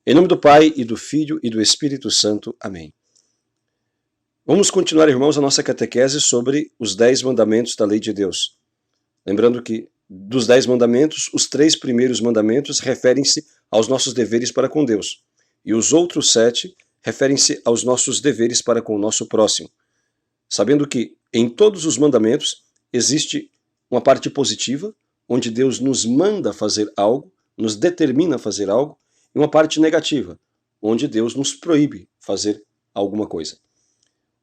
Em nome do Pai, e do Filho, e do Espírito Santo. Amém. Vamos continuar, irmãos, a nossa catequese sobre os 10 mandamentos da lei de Deus. Lembrando que dos 10 mandamentos, os 3 primeiros mandamentos referem-se aos nossos deveres para com Deus. E os outros 7 referem-se aos nossos deveres para com o nosso próximo. Sabendo que em todos os mandamentos existe uma parte positiva, onde Deus nos manda fazer algo, nos determina a fazer algo, e uma parte negativa, onde Deus nos proíbe fazer alguma coisa.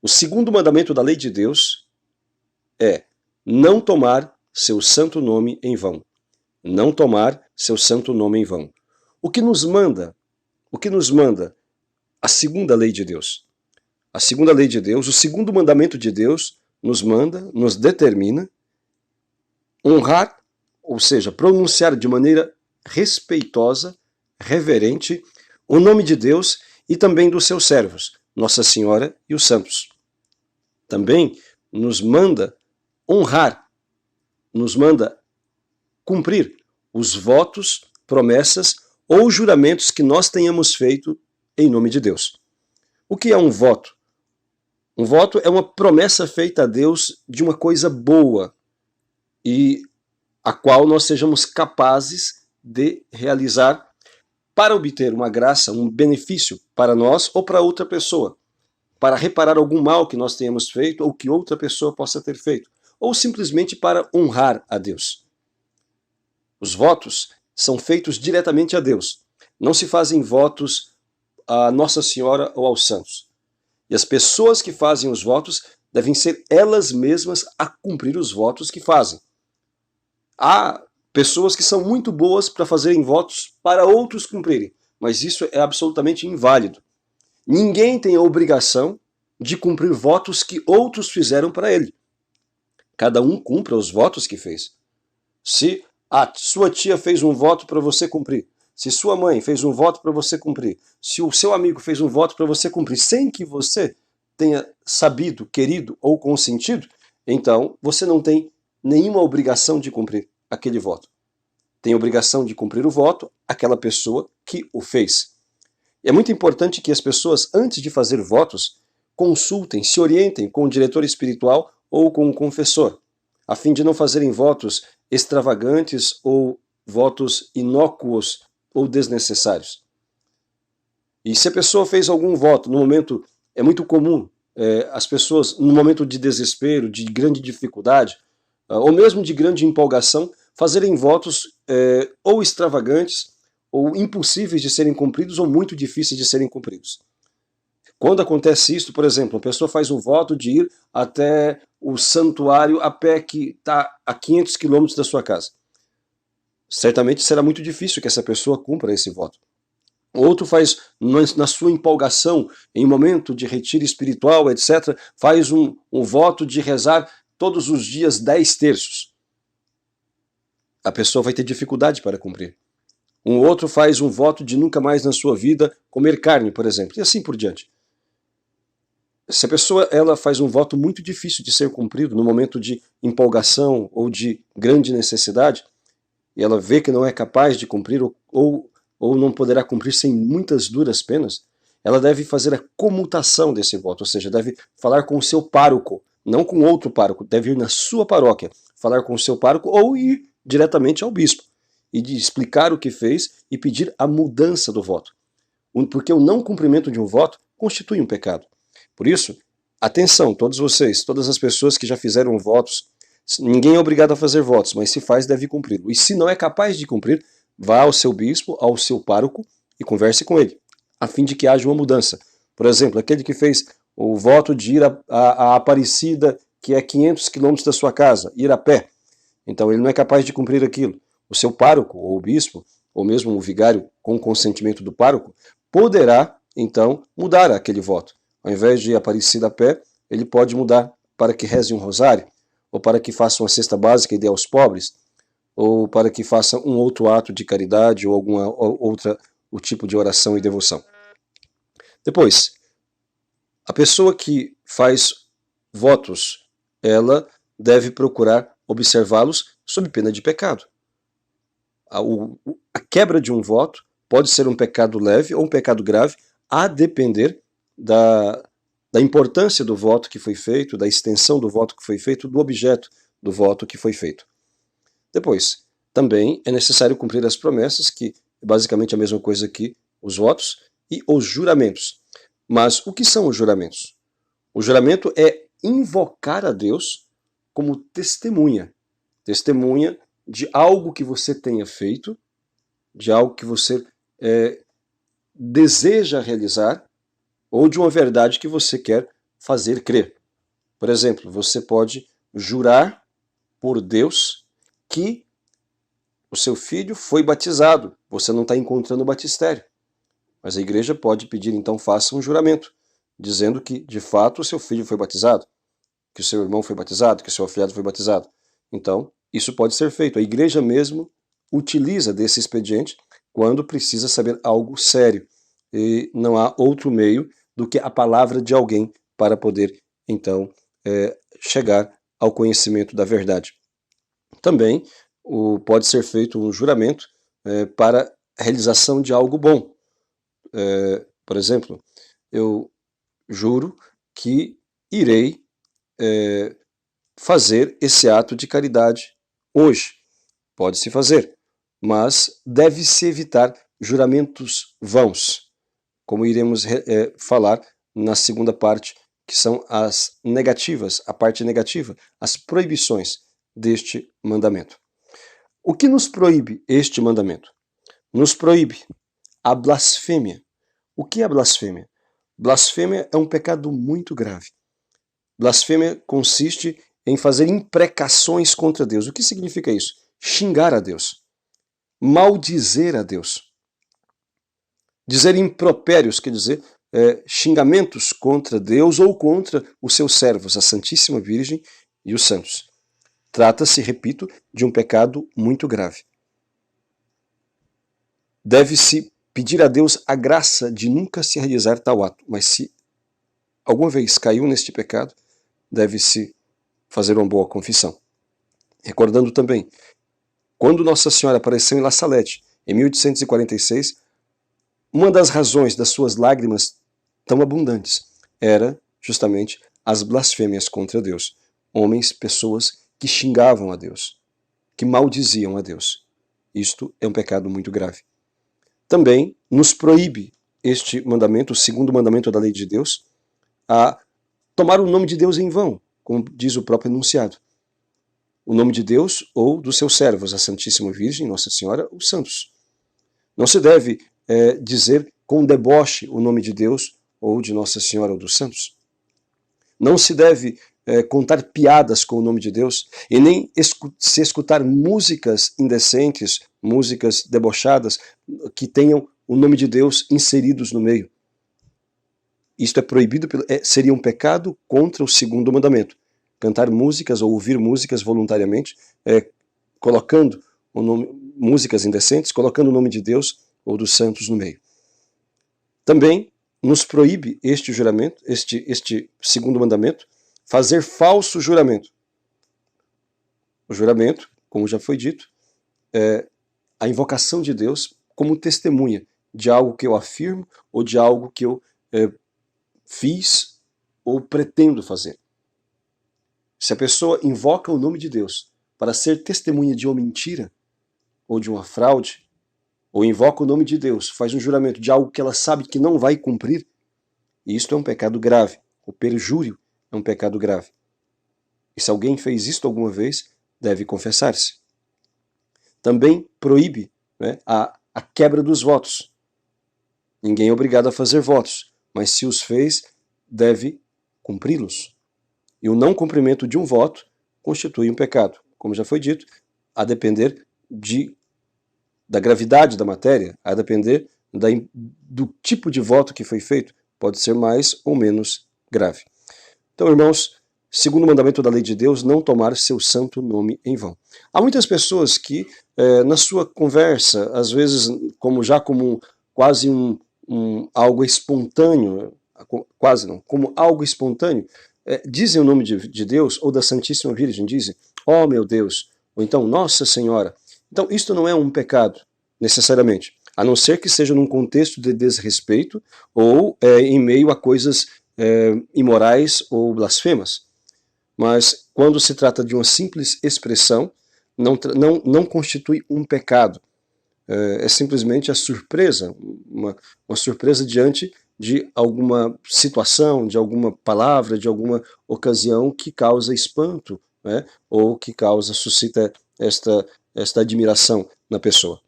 O segundo mandamento da lei de Deus é não tomar seu santo nome em vão. Não tomar seu santo nome em vão. O que nos manda a segunda lei de Deus? A segunda lei de Deus, o segundo mandamento de Deus nos manda, nos determina honrar, ou seja, pronunciar de maneira respeitosa, reverente, o nome de Deus e também dos seus servos, Nossa Senhora e os santos. Também nos manda honrar, nos manda cumprir os votos, promessas ou juramentos que nós tenhamos feito em nome de Deus. O que é um voto? Um voto é uma promessa feita a Deus de uma coisa boa e a qual nós sejamos capazes de realizar para obter uma graça, um benefício para nós ou para outra pessoa, para reparar algum mal que nós tenhamos feito ou que outra pessoa possa ter feito, ou simplesmente para honrar a Deus. Os votos são feitos diretamente a Deus. Não se fazem votos a Nossa Senhora ou aos santos. E as pessoas que fazem os votos devem ser elas mesmas a cumprir os votos que fazem. Há pessoas que são muito boas para fazerem votos para outros cumprirem, mas isso é absolutamente inválido. Ninguém tem a obrigação de cumprir votos que outros fizeram para ele. Cada um cumpra os votos que fez. Se a sua tia fez um voto para você cumprir, se sua mãe fez um voto para você cumprir, se o seu amigo fez um voto para você cumprir, sem que você tenha sabido, querido ou consentido, então você não tem nenhuma obrigação de cumprir aquele voto. Tem obrigação de cumprir o voto aquela pessoa que o fez. E é muito importante que as pessoas, antes de fazer votos, consultem, se orientem com o diretor espiritual ou com o confessor, a fim de não fazerem votos extravagantes ou votos inócuos ou desnecessários. E se a pessoa fez algum voto no momento, é muito comum as pessoas, no momento de desespero, de grande dificuldade, ou mesmo de grande empolgação, fazerem votos ou extravagantes, ou impossíveis de serem cumpridos, ou muito difíceis de serem cumpridos. Quando acontece isso, por exemplo, a pessoa faz um voto de ir até o santuário a pé que está a 500 quilômetros da sua casa. Certamente será muito difícil que essa pessoa cumpra esse voto. Outro faz, na sua empolgação, em momento de retiro espiritual, etc., faz um voto de rezar todos os dias 10 terços. A pessoa vai ter dificuldade para cumprir. Um outro faz um voto de nunca mais na sua vida comer carne, por exemplo, e assim por diante. Se a pessoa faz um voto muito difícil de ser cumprido no momento de empolgação ou de grande necessidade, e ela vê que não é capaz de cumprir ou não poderá cumprir sem muitas duras penas, ela deve fazer a comutação desse voto, ou seja, deve falar com o seu pároco, não com outro pároco, deve ir na sua paróquia, falar com o seu pároco ou ir diretamente ao bispo e de explicar o que fez e pedir a mudança do voto. Porque o não cumprimento de um voto constitui um pecado. Por isso, atenção, todos vocês, todas as pessoas que já fizeram votos, ninguém é obrigado a fazer votos, mas se faz, deve cumpri-lo. E se não é capaz de cumprir, vá ao seu bispo, ao seu pároco e converse com ele, a fim de que haja uma mudança. Por exemplo, aquele que fez o voto de ir a Aparecida, que é 500 quilômetros da sua casa, ir a pé. Então ele não é capaz de cumprir aquilo. O seu pároco, ou o bispo, ou mesmo o vigário com consentimento do pároco, poderá, então, mudar aquele voto. Ao invés de ir a Aparecida a pé, ele pode mudar para que reze um rosário, ou para que faça uma cesta básica e dê aos pobres, ou para que faça um outro ato de caridade, ou alguma outra o tipo de oração e devoção. Depois, a pessoa que faz votos, ela deve procurar observá-los sob pena de pecado. A quebra de um voto pode ser um pecado leve ou um pecado grave, a depender da importância do voto que foi feito, da extensão do voto que foi feito, do objeto do voto que foi feito. Depois, também é necessário cumprir as promessas, que é basicamente a mesma coisa que os votos, e os juramentos. Mas o que são os juramentos? O juramento é invocar a Deus como testemunha de algo que você tenha feito, de algo que você deseja realizar, ou de uma verdade que você quer fazer crer. Por exemplo, você pode jurar por Deus que o seu filho foi batizado. Você não está encontrando o batistério. Mas a igreja pode pedir, então, faça um juramento, dizendo que, de fato, o seu filho foi batizado, que o seu irmão foi batizado, que o seu afilhado foi batizado. Então, isso pode ser feito. A igreja mesmo utiliza desse expediente quando precisa saber algo sério. E não há outro meio do que a palavra de alguém para poder, então, chegar ao conhecimento da verdade. Também pode ser feito um juramento para a realização de algo bom. Por exemplo, eu juro que irei fazer esse ato de caridade hoje. Pode-se fazer, mas deve-se evitar juramentos vãos, como iremos falar na segunda parte, que são as negativas, a parte negativa, as proibições deste mandamento. O que nos proíbe este mandamento? Nos proíbe a blasfêmia. O que é blasfêmia? Blasfêmia é um pecado muito grave. Blasfêmia consiste em fazer imprecações contra Deus. O que significa isso? Xingar a Deus. Maldizer a Deus. Dizer impropérios, quer dizer, xingamentos contra Deus ou contra os seus servos, a Santíssima Virgem e os santos. Trata-se, repito, de um pecado muito grave. Deve-se pedir a Deus a graça de nunca se realizar tal ato, mas se alguma vez caiu neste pecado, deve-se fazer uma boa confissão. Recordando também, quando Nossa Senhora apareceu em La Salette, em 1846, uma das razões das suas lágrimas tão abundantes era justamente as blasfêmias contra Deus. Homens, pessoas que xingavam a Deus, que maldiziam a Deus. Isto é um pecado muito grave. Também nos proíbe este mandamento, o segundo mandamento da lei de Deus, a tomar o nome de Deus em vão, como diz o próprio enunciado. O nome de Deus ou dos seus servos, a Santíssima Virgem, Nossa Senhora, os santos. Não se deve dizer com deboche o nome de Deus ou de Nossa Senhora ou dos santos. Não se deve contar piadas com o nome de Deus e nem se escutar músicas indecentes, músicas debochadas que tenham o nome de Deus inseridos no meio. Isto é proibido, seria um pecado contra o segundo mandamento. Cantar músicas ou ouvir músicas voluntariamente, colocando músicas indecentes, colocando o nome de Deus ou dos santos no meio. Também nos proíbe este juramento, este segundo mandamento, fazer falso juramento. O juramento, como já foi dito, é a invocação de Deus como testemunha de algo que eu afirmo ou de algo que eu fiz ou pretendo fazer. Se a pessoa invoca o nome de Deus para ser testemunha de uma mentira ou de uma fraude, ou invoca o nome de Deus, faz um juramento de algo que ela sabe que não vai cumprir, isto é um pecado grave. O perjúrio é um pecado grave. E se alguém fez isto alguma vez, deve confessar-se. Também proíbe a quebra dos votos. Ninguém é obrigado a fazer votos, mas se os fez, deve cumpri-los. E o não cumprimento de um voto constitui um pecado. Como já foi dito, a depender da gravidade da matéria, a depender do tipo de voto que foi feito, pode ser mais ou menos grave. Então, irmãos, segundo o mandamento da lei de Deus, não tomar seu santo nome em vão. Há muitas pessoas que, na sua conversa, às vezes como quase algo espontâneo, quase não, como algo espontâneo, dizem o nome de Deus ou da Santíssima Virgem, dizem, ó meu Deus, ou então Nossa Senhora. Então, isto não é um pecado, necessariamente. a não ser que seja num contexto de desrespeito ou em meio a coisas imorais ou blasfemas. Mas quando se trata de uma simples expressão, não constitui um pecado. É simplesmente a surpresa, uma surpresa diante de alguma situação, de alguma palavra, de alguma ocasião que causa espanto, né? Ou que suscita esta admiração na pessoa.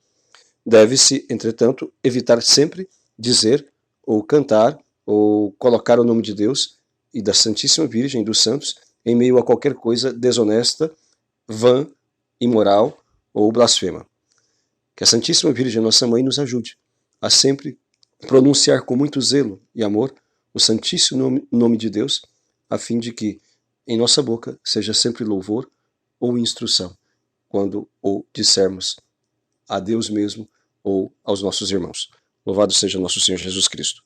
Deve-se, entretanto, evitar sempre dizer ou cantar ou colocar o nome de Deus e da Santíssima Virgem e dos santos em meio a qualquer coisa desonesta, vã, imoral ou blasfema. Que a Santíssima Virgem, nossa Mãe, nos ajude a sempre pronunciar com muito zelo e amor o Santíssimo nome de Deus, a fim de que em nossa boca seja sempre louvor ou instrução, quando ou dissermos a Deus mesmo ou aos nossos irmãos. Louvado seja nosso Senhor Jesus Cristo.